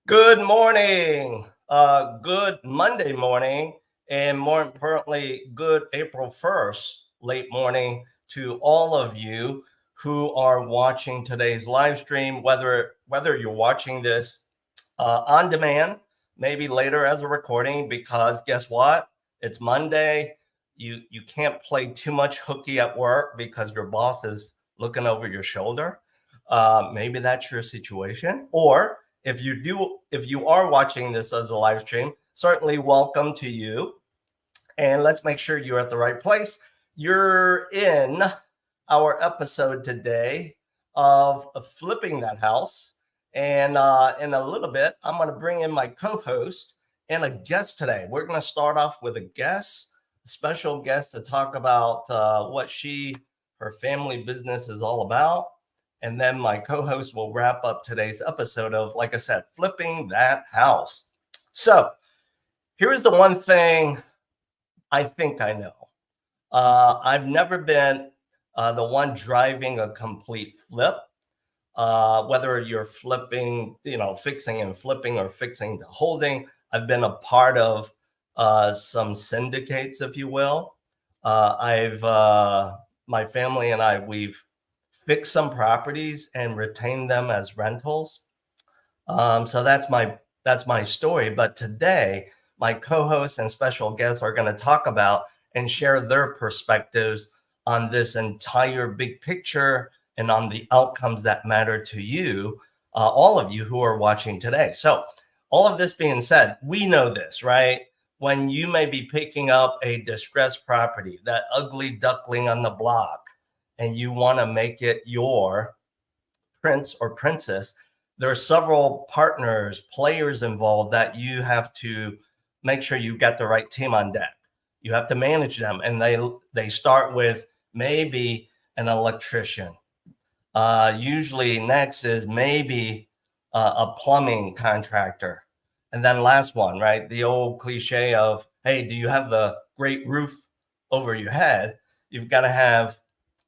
Good morning. Good Monday morning, and more importantly, good April 1st, late morning to all of you who are watching today's live stream, whether you're watching this on demand, maybe later as a recording, because guess what? It's Monday. You can't play too much hooky at work because your boss is looking over your shoulder. Maybe that's your situation. Or if you are watching this as a live stream, certainly welcome to you. And let's make sure you're at the right place. You're in our episode today of Flipping That House. And in a little bit, I'm going to bring in my co host and a guest today. We're going to start off with a special guest to talk about what her family business is all about. And then my co host will wrap up today's episode of, like I said, Flipping That House. So here's the one thing I think I know. I've never been the one driving a complete flip. Whether you're flipping, fixing and flipping or fixing to holding, I've been a part of some syndicates, if you will. My family and we've fixed some properties and retained them as rentals. So that's my story. But today, my co-hosts and special guests are going to talk about and share their perspectives on this entire big picture and on the outcomes that matter to you, all of you who are watching today. So all of this being said, we know this, right? When you may be picking up a distressed property, that ugly duckling on the block, and you want to make it your prince or princess, there are several partners, players involved that you have to make sure you get the right team on deck. You have to manage them, and they start with maybe an electrician. Usually next is maybe a plumbing contractor. And then last one, right? The old cliche of, hey, do you have the great roof over your head? You've got to have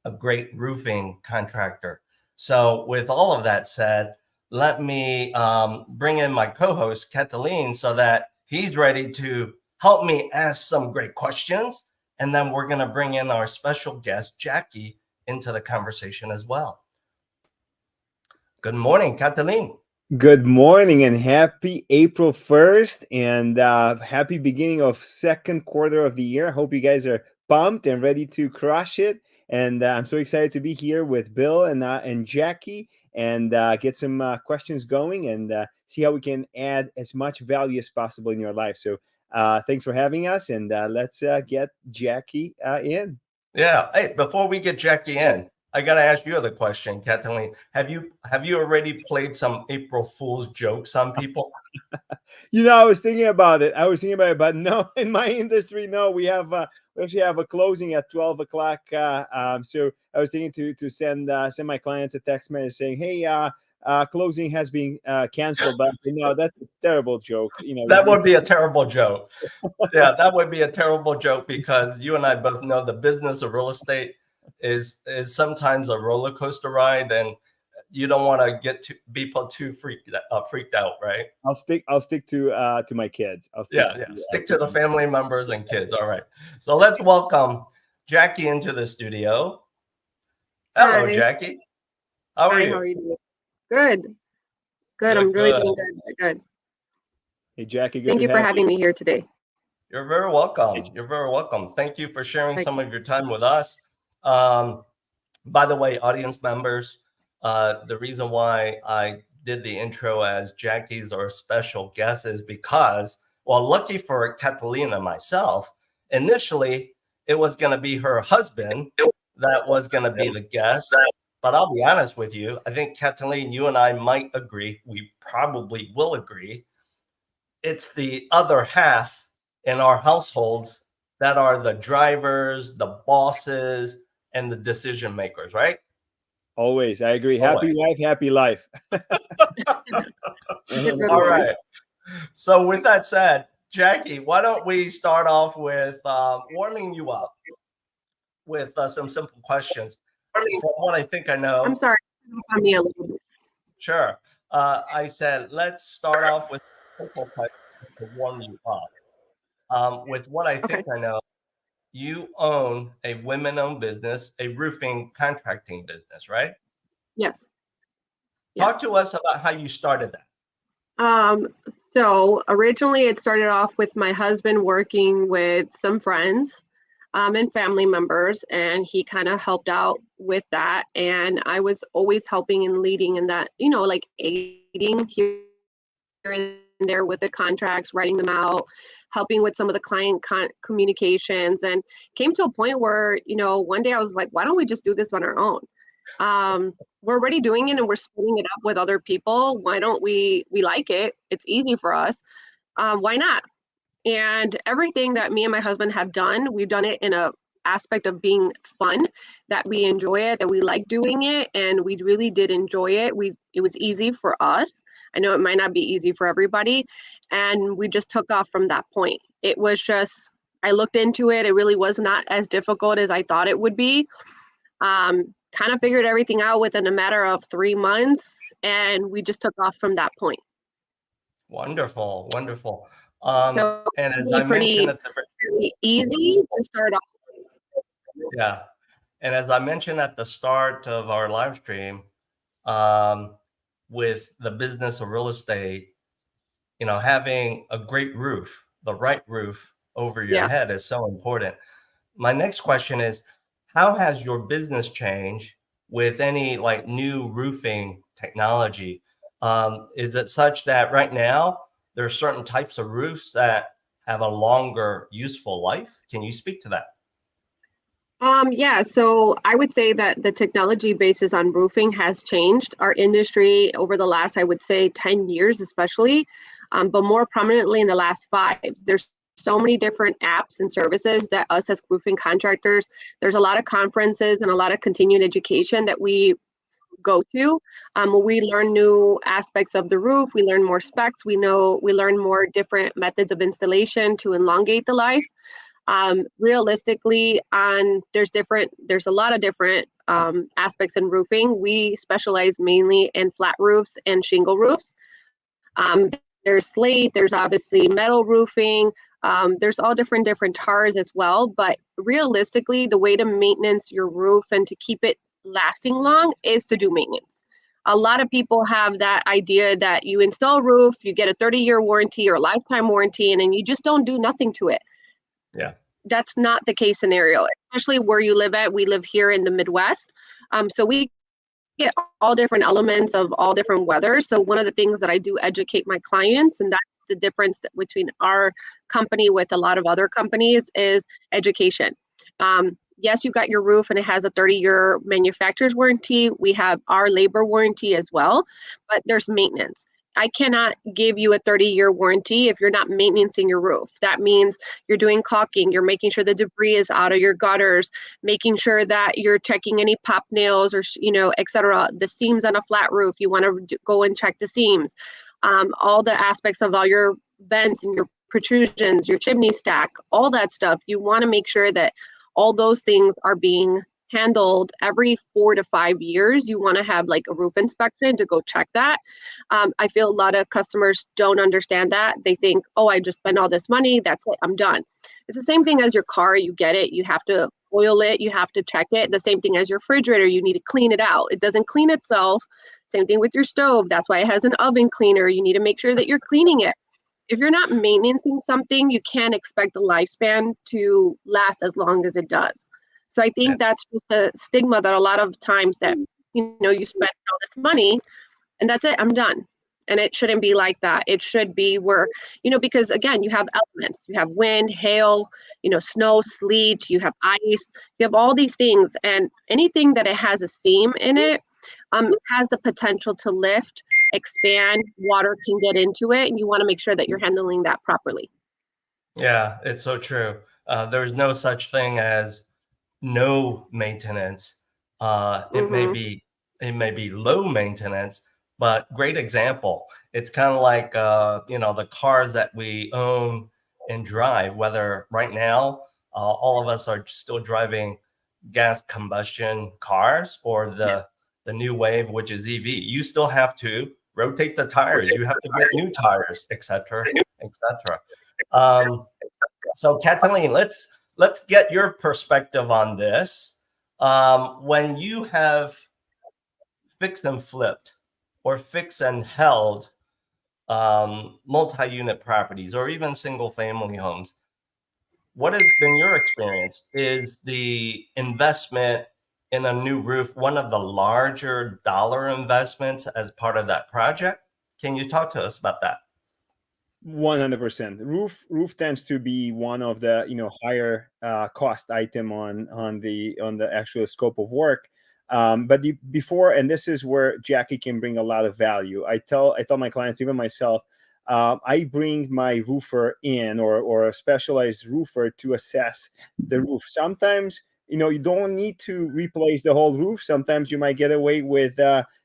a great roofing contractor. So with all of that said, let me bring in my co-host, Catalin, so that he's ready to help me ask some great questions. And then we're going to bring in our special guest, Jackie, into the conversation as well. Good morning, Catalin. Good morning and happy April 1st and happy beginning of second quarter of the year. I hope you guys are pumped and ready to crush it. And I'm so excited to be here with Bill and Jackie and get some questions going and see how we can add as much value as possible in your life. So thanks for having us, and let's get Jackie in. Yeah. Hey, before we get Jackie in, I gotta ask you the question, Catalin. Have you already played some April Fool's jokes on people? I was thinking about it. But no, in my industry, no. We actually have a closing at 12 o'clock. So I was thinking to send my clients a text message saying, "Hey, closing has been canceled." But that's a terrible joke. That would be a terrible joke. Yeah, that would be a terrible joke because you and I both know the business of real estate is sometimes a roller coaster ride, and you don't want to get people too freaked out, right? I'll stick to my kids. Stick to the family members and kids. All right. So let's welcome Jackie into the studio. Hello, Hi. Jackie. How are Hi, you? how are you doing? Good. Good. I'm really doing good. Good. Hey, Jackie. Thank you for having me here today. You're very welcome. You're very welcome. Thank you for sharing some of your time with us. By the way, audience members, the reason why I did the intro as Jackie's our special guest is because, well, lucky for Catalina and myself, initially it was going to be her husband that was going to be the guest. But I'll be honest with you, I think Catalina, you and I might agree, we probably will agree, it's the other half in our households that are the drivers, the bosses, and the decision makers, right? Always. I agree. Happy wife, happy life. All right. So with that said, Jackie, why don't we start off with warming you up with some simple questions. From what I think I know. I'm sorry. Me a little bit. Sure. I said, let's start off with simple questions to warm you up. With what I Okay. think I know, you own a women-owned business, a roofing contracting business, right? Yes. Talk Yes. to us about how you started that. So originally it started off with my husband working with some friends and family members, and he kind of helped out with that. And I was always helping and leading in that, like aiding here and there with the contracts, writing them out, helping with some of the client communications, and came to a point where, one day I was like, why don't we just do this on our own? We're already doing it and we're splitting it up with other people. Why don't we like it? It's easy for us. Why not? And everything that me and my husband have done, we've done it in a aspect of being fun, that we enjoy it, that we like doing it, and we really did enjoy it. It was easy for us. I know it might not be easy for everybody, and we just took off from that point. It was just, I looked into it. It really was not as difficult as I thought it would be. Kind of figured everything out within a matter of 3 months, and we just took off from that point. Wonderful, wonderful. So And as really I mentioned pretty at the easy to start off. yeah, and as I mentioned at the start of our live stream, um, with the business of real estate, having a great roof, the right roof over your Yeah. head is so important. My next question is, how has your business changed with any like new roofing technology? Is it such that right now there are certain types of roofs that have a longer useful life? Can you speak to that? Yeah, so I would say that the technology basis on roofing has changed our industry over the last, I would say, 10 years, especially, but more prominently in the last 5. There's so many different apps and services that us as roofing contractors, there's a lot of conferences and a lot of continuing education that we go to. We learn new aspects of the roof, we learn more specs, we learn more different methods of installation to elongate the life. Realistically, there's a lot of different aspects in roofing. We specialize mainly in flat roofs and shingle roofs. Um, there's slate, there's obviously metal roofing, there's all different tars as well. But realistically, the way to maintenance your roof and to keep it lasting long is to do maintenance. A lot of people have that idea that you install a roof, you get a 30-year warranty or a lifetime warranty, and then you just don't do nothing to it. Yeah. That's not the case scenario, especially where you live at. We live here in the Midwest. So we get all different elements of all different weather. So one of the things that I do educate my clients, and that's the difference between our company with a lot of other companies, is education. Yes, you got your roof and it has a 30-year manufacturer's warranty. We have our labor warranty as well, but there's maintenance. I cannot give you a 30-year warranty if you're not maintaining your roof. That means you're doing caulking, you're making sure the debris is out of your gutters, making sure that you're checking any pop nails or, etc. The seams on a flat roof, you want to go and check the seams. All the aspects of all your vents and your protrusions, your chimney stack, all that stuff. You want to make sure that all those things are being handled every 4 to 5 years. You want to have like a roof inspection to go check that. I feel a lot of customers don't understand that. They think, oh, I just spent all this money, that's it, I'm done. It's the same thing as your car. You get it, you have to oil it, you have to check it. The same thing as your refrigerator, you need to clean it out. It doesn't clean itself. Same thing with your stove. That's why it has an oven cleaner. You need to make sure that you're cleaning it. If you're not maintaining something, you can't expect the lifespan to last as long as it does. So I think that's just a stigma that a lot of times that, you spend all this money and that's it, I'm done. And it shouldn't be like that. It should be where, because again, you have elements, you have wind, hail, snow, sleet, you have ice, you have all these things. And anything that it has a seam in it has the potential to lift, expand, water can get into it. And you want to make sure that you're handling that properly. Yeah, it's so true. There's no such thing as no maintenance. It may be low maintenance, but great example. It's kind of like the cars that we own and drive. Whether right now all of us are still driving gas combustion cars or the new wave, which is EV. You still have to rotate the tires. You have to get new tires, etc., etc. Um, so, Catalin, let's get your perspective on this. When you have fixed and flipped or fixed and held multi-unit properties or even single-family homes, what has been your experience? Is the investment in a new roof one of the larger dollar investments as part of that project? Can you talk to us about that? 100%. Roof tends to be one of the higher cost item on the actual scope of work. But before, and this is where Jackie can bring a lot of value. I tell my clients, even myself, I bring my roofer in or a specialized roofer to assess the roof. Sometimes you don't need to replace the whole roof. Sometimes you might get away with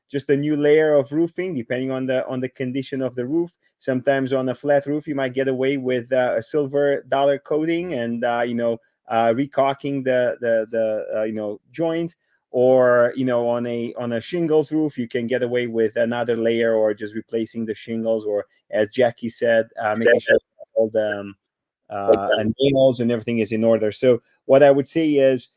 just a new layer of roofing, depending on the condition of the roof. Sometimes on a flat roof, you might get away with a silver dollar coating and recocking the joint, or on a shingles roof, you can get away with another layer or just replacing the shingles, or as Jackie said, making sure all the nails and everything is in order. So what I would say is,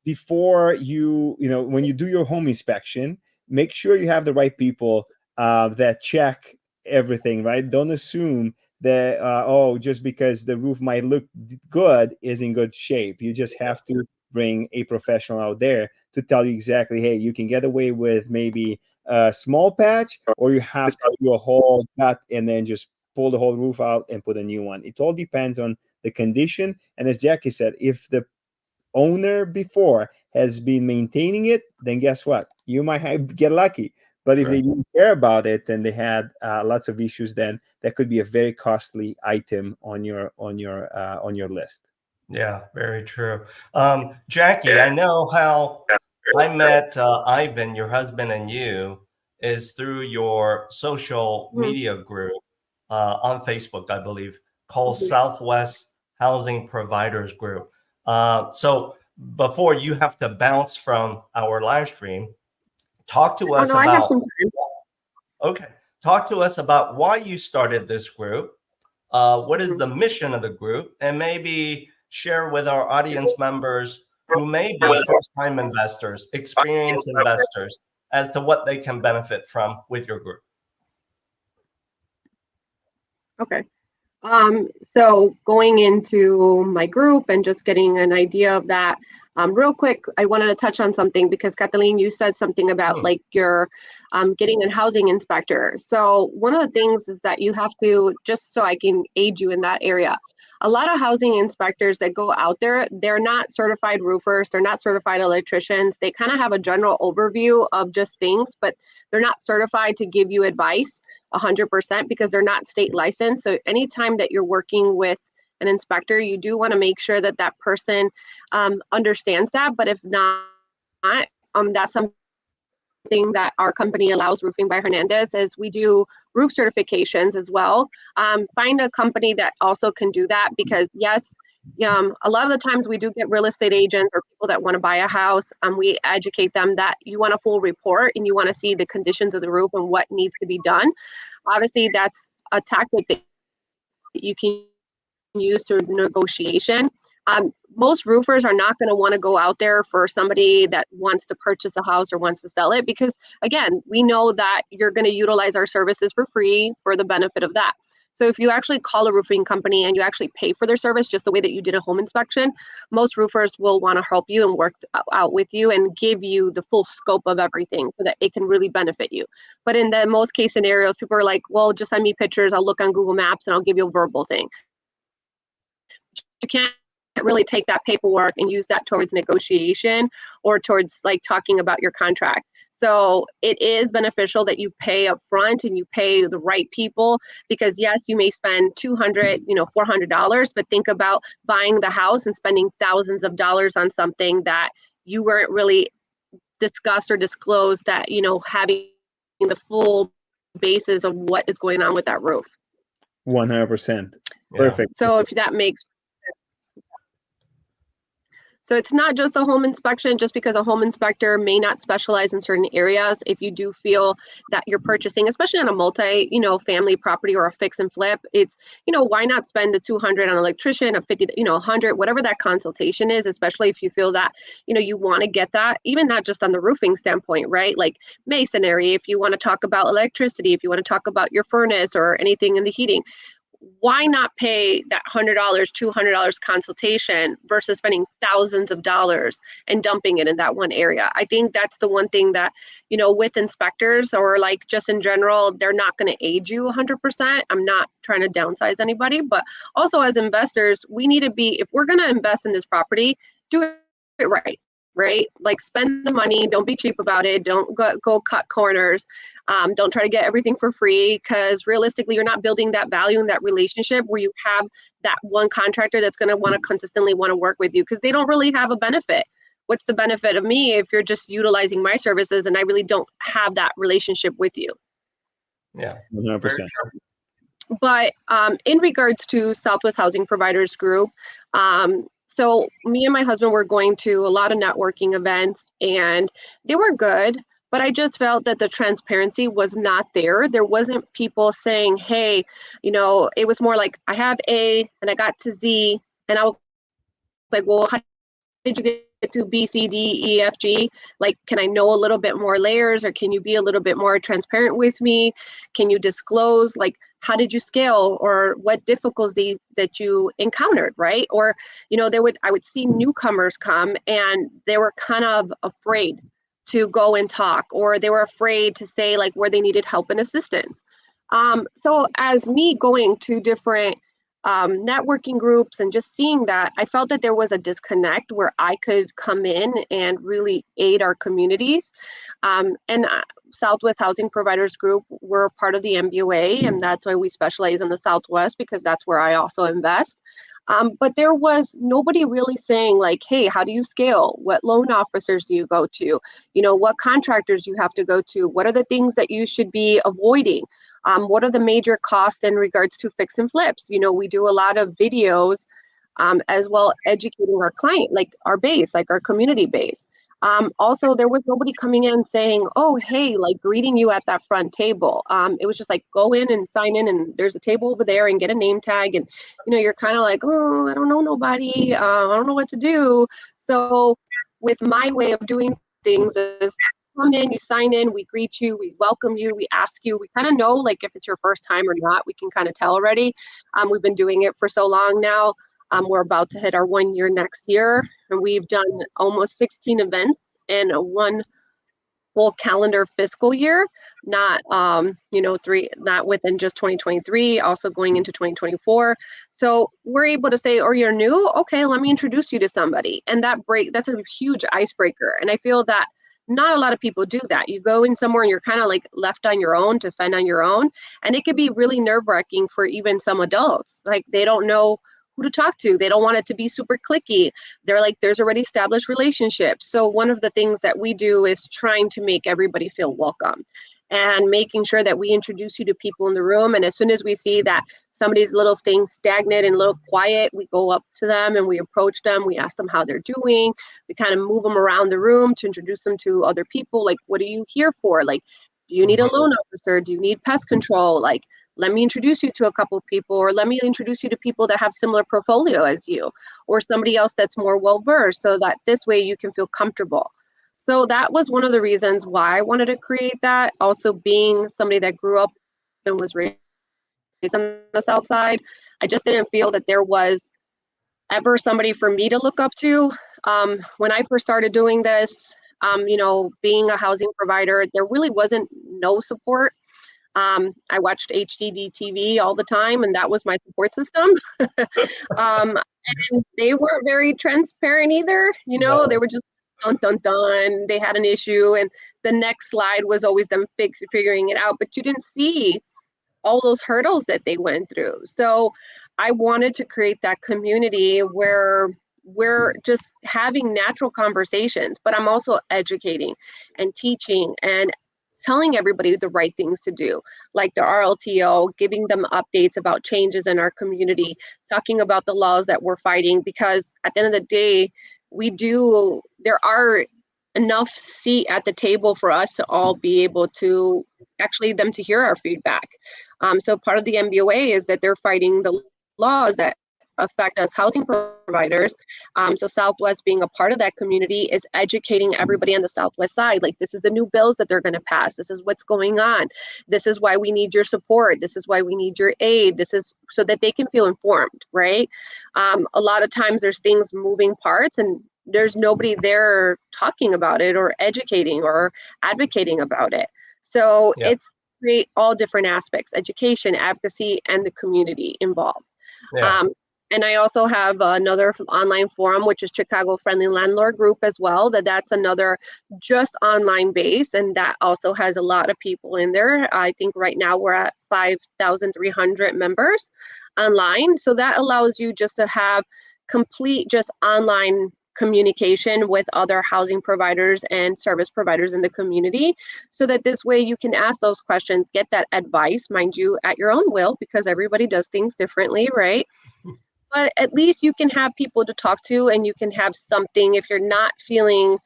before when you do your home inspection, make sure you have the right people that check everything, right? Don't assume that just because the roof might look good is in good shape. You just have to bring a professional out there to tell you exactly, hey, you can get away with maybe a small patch, or you have to do a whole cut and then just pull the whole roof out and put a new one. It all depends on the condition. And as Jackie said, if the owner before has been maintaining it, then guess what? You might get lucky. But if they didn't care about it and they had lots of issues, then that could be a very costly item on your list. Yeah, very true. Jackie, I know how I met Ivan, your husband, and you is through your social media group on Facebook, I believe, called Southwest Housing Providers Group. So before you have to bounce from our live stream, talk to us I have about, some time. okay, talk to us about why you started this group. What is the mission of the group? And maybe share with our audience members who may be first-time investors, experienced investors, as to what they can benefit from with your group. Okay. So going into my group and just getting an idea of that, real quick, I wanted to touch on something because Catalin, you said something about like your getting a housing inspector. So one of the things is that you have to, just so I can aid you in that area, a lot of housing inspectors that go out there, they're not certified roofers, they're not certified electricians. They kind of have a general overview of just things, but they're not certified to give you advice 100% because they're not state licensed. So anytime that you're working with an inspector, you do want to make sure that that person understands that. But if not, that's something that our company allows, Roofing by Hernandez, is we do roof certifications as well. Find a company that also can do that, because yes, a lot of the times we do get real estate agents or people that want to buy a house. We educate them that you want a full report and you want to see the conditions of the roof and what needs to be done. Obviously, that's a tactic that you can use through negotiation. Most roofers are not going to want to go out there for somebody that wants to purchase a house or wants to sell it, because again, we know that you're going to utilize our services for free for the benefit of that. So if you actually call a roofing company and you actually pay for their service just the way that you did a home inspection, most roofers will want to help you and work out with you and give you the full scope of everything so that it can really benefit you. But in the most case scenarios, people are like, well, just send me pictures, I'll look on Google Maps and I'll give you a verbal thing. You can't really take that paperwork and use that towards negotiation or towards like talking about your contract. So it is beneficial that you pay up front and you pay the right people, because yes, you may spend $200, $400, but think about buying the house and spending thousands of dollars on something that you weren't really discussed or disclosed, that, having the full basis of what is going on with that roof. 100%. Perfect. So if that makes So it's not just a home inspection, just because a home inspector may not specialize in certain areas. If you do feel that you're purchasing, especially on a multi, family property or a fix and flip, it's, why not spend the 200 on an electrician, a 50, 100, whatever that consultation is, especially if you feel that, you want to get that, even not just on the roofing standpoint, right? Like masonry, if you want to talk about electricity, if you want to talk about your furnace or anything in the heating, why not pay that $100, $200 consultation versus spending thousands of dollars and dumping it in that one area? I think that's the one thing that, with inspectors or like just in general, they're not going to aid you 100%. I'm not trying to downsize anybody, but also as investors, we need to be, if we're going to invest in this property, do it right. Right? Like spend the money. Don't be cheap about it. Don't go cut corners. Don't try to get everything for free, because realistically, you're not building that value in that relationship where you have that one contractor that's going to want to consistently want to work with you, because they don't really have a benefit. What's the benefit of me if you're just utilizing my services and I really don't have that relationship with you? Yeah, 100%. But in regards to Southwest Housing Providers Group, so me and my husband were going to a lot of networking events, and they were good, but I just felt that the transparency was not there. There wasn't people saying, hey, it was more like, I have A and I got to Z, and I was like, well, how did you get to B, C, D, E, F, G? Like, can I know a little bit more layers, or can you be a little bit more transparent with me? Can you disclose, like, how did you scale, or what difficulties that you encountered, right? Or, I would see newcomers come and they were kind of afraid to go and talk, or they were afraid to say like where they needed help and assistance. So as me going to different networking groups and just seeing that, I felt that there was a disconnect where I could come in and really aid our communities. And Southwest Housing Providers Group, we're part of the MBOA, and that's why we specialize in the Southwest, because that's where I also invest. But there was nobody really saying like, hey, how do you scale? What loan officers do you go to? What contractors you have to go to? What are the things that you should be avoiding? What are the major costs in regards to fix and flips? We do a lot of videos, as well educating our client, like our base, like our community base. Also, there was nobody coming in saying, oh, hey, like greeting you at that front table. It was just like, go in and sign in, and there's a table over there, and get a name tag. And, you're kind of like, oh, I don't know nobody. I don't know what to do. So with my way of doing things is, come in, you sign in, we greet you, we welcome you, we ask you, we kind of know like if it's your first time or not, we can kind of tell already. We've been doing it for so long now. We're about to hit our 1 year next year, and we've done almost 16 events in one full calendar fiscal year, not three, not within just 2023, also going into 2024. So we're able to say, oh, you're new? Okay, let me introduce you to somebody. And that's a huge icebreaker. And I feel that not a lot of people do that. You go in somewhere and you're kind of like left on your own to fend on your own. And it could be really nerve-wracking for even some adults. Like they don't know who to talk to. They don't want it to be super cliquey. They're like, there's already established relationships. So one of the things that we do is trying to make everybody feel welcome and making sure that we introduce you to people in the room. And as soon as we see that somebody's a little staying stagnant and a little quiet, we go up to them and we approach them. We ask them how they're doing. We kind of move them around the room to introduce them to other people. Like, what are you here for? Like, do you need a loan officer? Do you need pest control? Like, let me introduce you to a couple of people, or let me introduce you to people that have similar portfolio as you, or somebody else that's more well-versed, so that this way you can feel comfortable. So that was one of the reasons why I wanted to create that. Also, being somebody that grew up and was raised on the South Side, I just didn't feel that there was ever somebody for me to look up to. When I first started doing this, being a housing provider, there really wasn't no support. I watched HGD TV all the time, and that was my support system. And they weren't very transparent either. No. They were just dun, dun, dun. They had an issue, and the next slide was always them figuring it out. But you didn't see all those hurdles that they went through. So I wanted to create that community where we're just having natural conversations, but I'm also educating and teaching and telling everybody the right things to do, like the RLTO, giving them updates about changes in our community, talking about the laws that we're fighting, because at the end of the day, there are enough seat at the table for us to all be able to actually them to hear our feedback. So part of the MBOA is that they're fighting the laws that affect us housing providers. So Southwest being a part of that community is educating everybody on the Southwest side. Like, this is the new bills that they're going to pass. This is what's going on. This is why we need your support. This is why we need your aid. This is so that they can feel informed, right? A lot of times there's things moving parts and there's nobody there talking about it or educating or advocating about it. So it's create all different aspects, education, advocacy, and the community involved. Yeah. And I also have another online forum, which is Chicago Friendly Landlord Group as well. That's another just online base. And that also has a lot of people in there. I think right now we're at 5,300 members online. So that allows you just to have complete just online communication with other housing providers and service providers in the community, so that this way you can ask those questions, get that advice, mind you, at your own will, because everybody does things differently, right? But at least you can have people to talk to, and you can have something if you're not feeling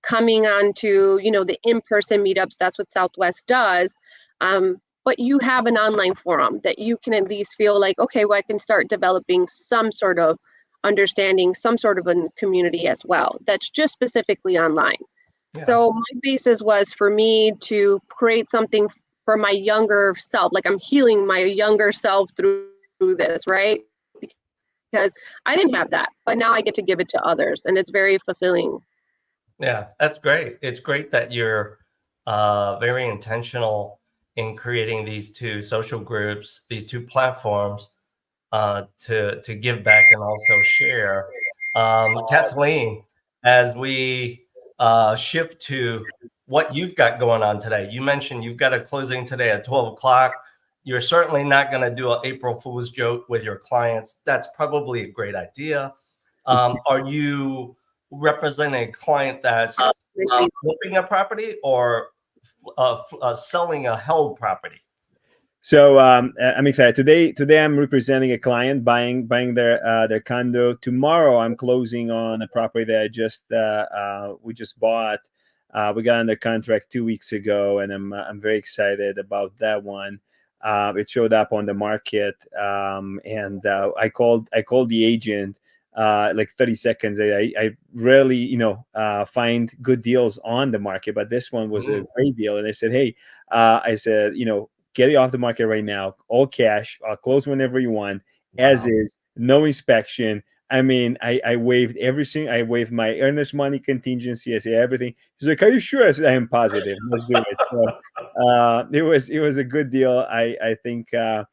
coming on to, the in-person meetups. That's what Southwest does. But you have an online forum that you can at least feel like, okay, well, I can start developing some sort of understanding, some sort of a community as well that's just specifically online. Yeah. So my basis was for me to create something for my younger self, like I'm healing my younger self through this, right? Because I didn't have that, but now I get to give it to others, and it's very fulfilling. Yeah, that's great. It's great that you're very intentional in creating these two social groups, these two platforms, to give back and also share. Catalin, as we shift to what you've got going on today, you mentioned you've got a closing today at 12 o'clock. You're certainly not going to do an April Fool's joke with your clients. That's probably a great idea. Are you representing a client that's flipping a property or selling a held property? So I'm excited. Today I'm representing a client buying their condo. Tomorrow I'm closing on a property that we just bought. We got under contract 2 weeks ago, and I'm very excited about that one. It showed up on the market, and I called the agent. Like 30 seconds. I rarely, find good deals on the market, but this one was a great deal. And I said, hey, get it off the market right now, all cash. I'll close whenever you want, as is, no inspection. I mean, I waived everything. I waived my earnest money contingency. I say everything. He's like, "Are you sure?" I said, "I am positive. Let's do it." So it was a good deal. I think I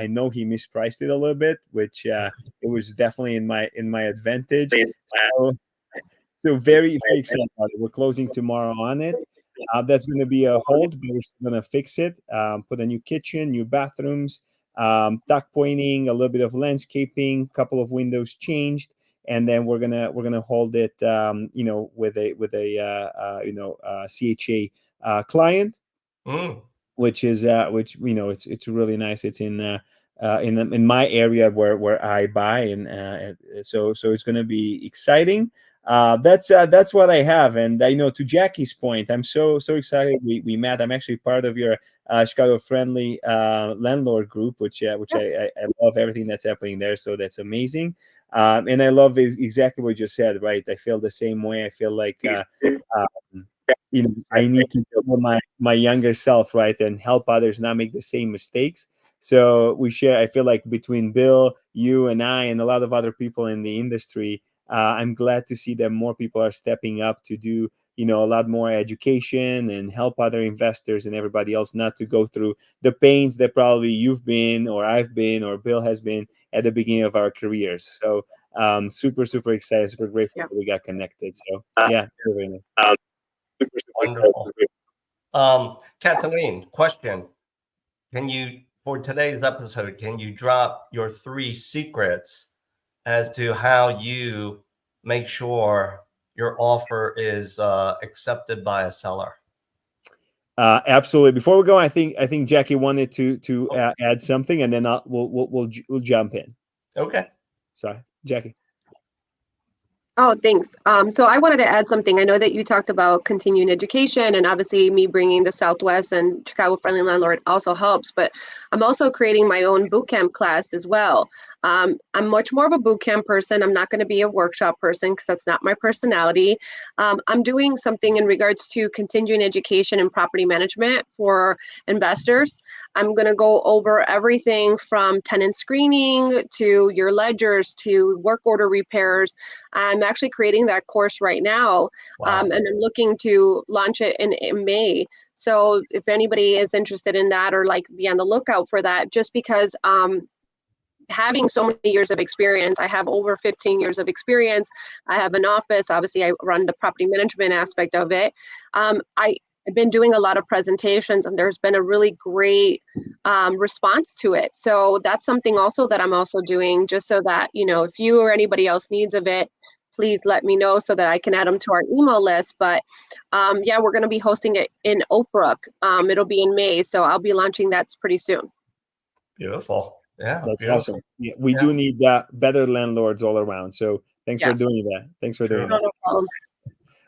know he mispriced it a little bit, which it was definitely in my advantage. So very, very excited about it. We're closing tomorrow on it. That's going to be a hold, but we're still going to fix it. Put a new kitchen, new bathrooms, tuck pointing, a little bit of landscaping, couple of windows changed, and then we're gonna hold it, with a CHA client, which it's really nice. It's in my area where I buy, and so it's going to be exciting. That's what I have. And I know, to Jackie's point, I'm so excited we met. I'm actually part of your Chicago Friendly Landlord Group, which I love everything that's happening there. So that's amazing. And I love exactly what you just said, right? I feel the same way. I feel like I need to show my younger self, right, and help others not make the same mistakes. So we share. I feel like between Bill, you, and I, and a lot of other people in the industry, I'm glad to see that more people are stepping up to do, a lot more education and help other investors and everybody else not to go through the pains that probably you've been, or I've been, or Bill has been at the beginning of our careers. So super, super excited, super grateful that we got connected. So yeah, very nice. Wonderful. Catalin, question. For today's episode, can you drop your 3 secrets as to how you make sure your offer is accepted by a seller? Absolutely. Before we go, I think Jackie wanted to add something, and then we'll jump in. Okay. Sorry, Jackie. Oh, thanks. So I wanted to add something. I know that you talked about continuing education, and obviously me bringing the Southwest and Chicago Friendly Landlord also helps, but I'm also creating my own boot camp class as well. I'm much more of a boot camp person. I'm not going to be a workshop person because that's not my personality. I'm doing something in regards to continuing education and property management for investors. I'm going to go over everything from tenant screening to your ledgers to work order repairs. I'm actually creating that course right now, Wow. and I'm looking to launch it in May. So if anybody is interested in that or like be on the lookout for that, just because having so many years of experience, I have over 15 years of experience. I have an office. Obviously, I run the property management aspect of it. I've been doing a lot of presentations, and there's been a really great response to it. So that's something also that I'm also doing, just so that, you know, if you or anybody else needs of it, please let me know so that I can add them to our email list. But yeah, we're going to be hosting it in Oak Brook. It'll be in May, so I'll be launching that pretty soon. Beautiful. Yeah, That's beautiful. awesome. Yeah, we Yeah. do need better landlords all around. So thanks for Yes. doing that. Thanks for doing True. that. No problem.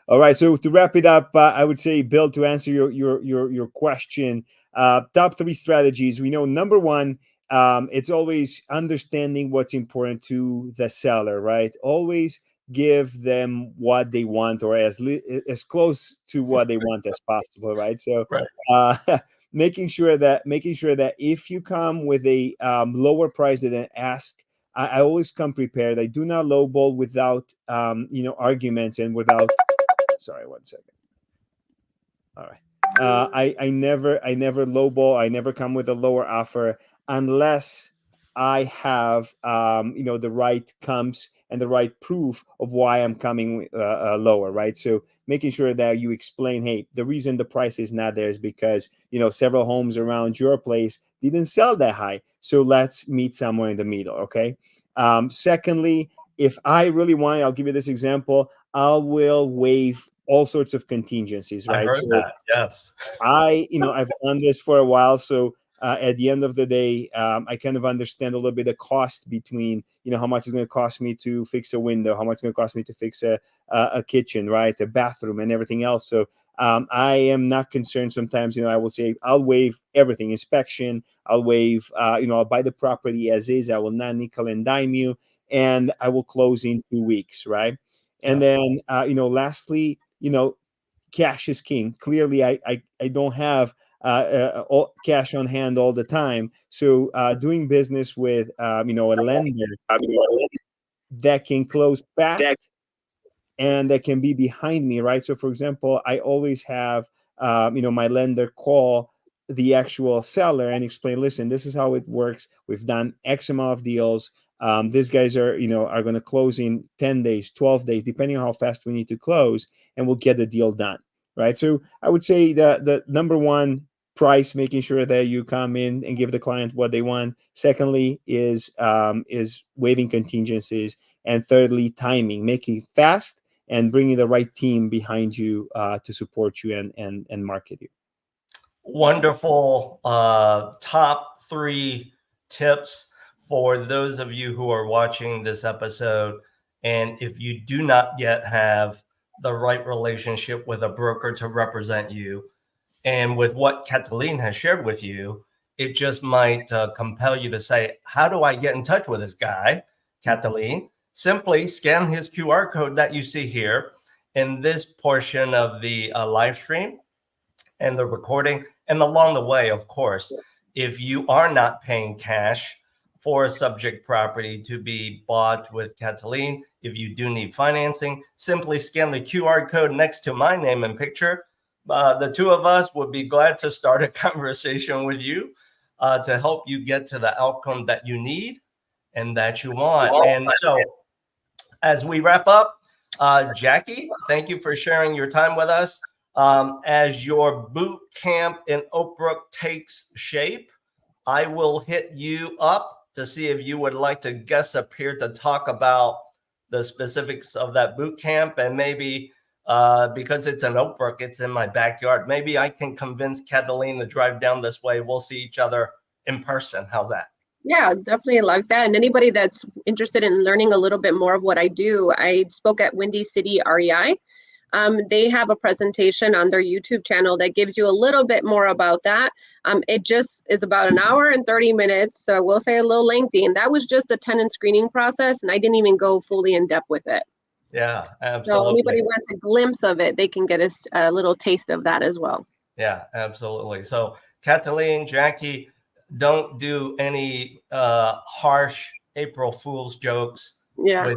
All right. So to wrap it up, I would say, Bill, to answer your question, top three strategies. We know number one, it's always understanding what's important to the seller, right? Always give them what they want, or as close to what they want as possible, right? So, Right. uh, making sure that if you come with a lower price than an ask, I always come prepared. I do not lowball without arguments and without. Sorry, 1 second. All right. I never lowball. I never come with a lower offer unless I have the right comps and the right proof of why I'm coming lower, right? So making sure that you explain, hey, the reason the price is not there is because several homes around your place didn't sell that high. So let's meet somewhere in the middle, okay? Secondly, if I really want, I'll give you this example. I will waive all sorts of contingencies, I right? heard So that. Yes. I've done this for a while. So at the end of the day, I kind of understand a little bit the cost between, how much it's going to cost me to fix a window, how much it's going to cost me to fix a kitchen, right, a bathroom, and everything else. So I am not concerned. Sometimes, I will say I'll waive everything, inspection. I'll waive, I'll buy the property as is. I will not nickel and dime you, and I will close in 2 weeks, right? And Yeah. then, lastly, cash is king. Clearly, I don't have all cash on hand all the time. So doing business with a lender that can close fast and that can be behind me, right? So, for example, I always have my lender call the actual seller and explain, listen, this is how it works. We've done X amount of deals. These guys are going to close in 10 days, 12 days, depending on how fast we need to close, and we'll get the deal done, right? So I would say that the number one, price, making sure that you come in and give the client what they want. Secondly is waiving contingencies, and thirdly, timing, making it fast and bringing the right team behind you to support you and market you. Wonderful top three tips for those of you who are watching this episode. And if you do not yet have the right relationship with a broker to represent you, and with what Catalin has shared with you, it just might compel you to say, how do I get in touch with this guy, Catalin? Simply scan his QR code that you see here in this portion of the live stream and the recording. And along the way, of course, if you are not paying cash for a subject property to be bought with Catalin, if you do need financing, simply scan the QR code next to my name and picture. The two of us would be glad to start a conversation with you to help you get to the outcome that you need and that you want. And so as we wrap up, Jackie, thank you for sharing your time with us. As your boot camp in Oak Brook takes shape, I will hit you up to see if you would like to guest appear to talk about the specifics of that boot camp. And maybe because it's in Oak Brook, it's in my backyard, maybe I can convince Catalin to drive down this way. We'll see each other in person. How's that? Yeah, definitely like that. And anybody that's interested in learning a little bit more of what I do, I spoke at Windy City REI. They have a presentation on their YouTube channel that gives you a little bit more about that. It just is about an hour and 30 minutes, so we'll say a little lengthy. And that was just the tenant screening process, and I didn't even go fully in depth with it. Yeah, So absolutely. anybody wants a glimpse of it, they can get a little taste of that as well. Yeah, absolutely. So Catalin, Jackie, don't do any harsh April Fool's jokes Yeah,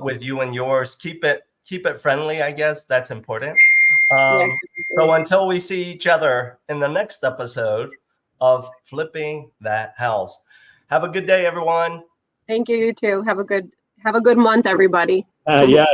with you and yours. Keep it friendly, I guess. That's important. yeah. So until we see each other in the next episode of Flipping That House, have a good day, everyone. Thank you, you too. Have a good month, everybody. Yeah.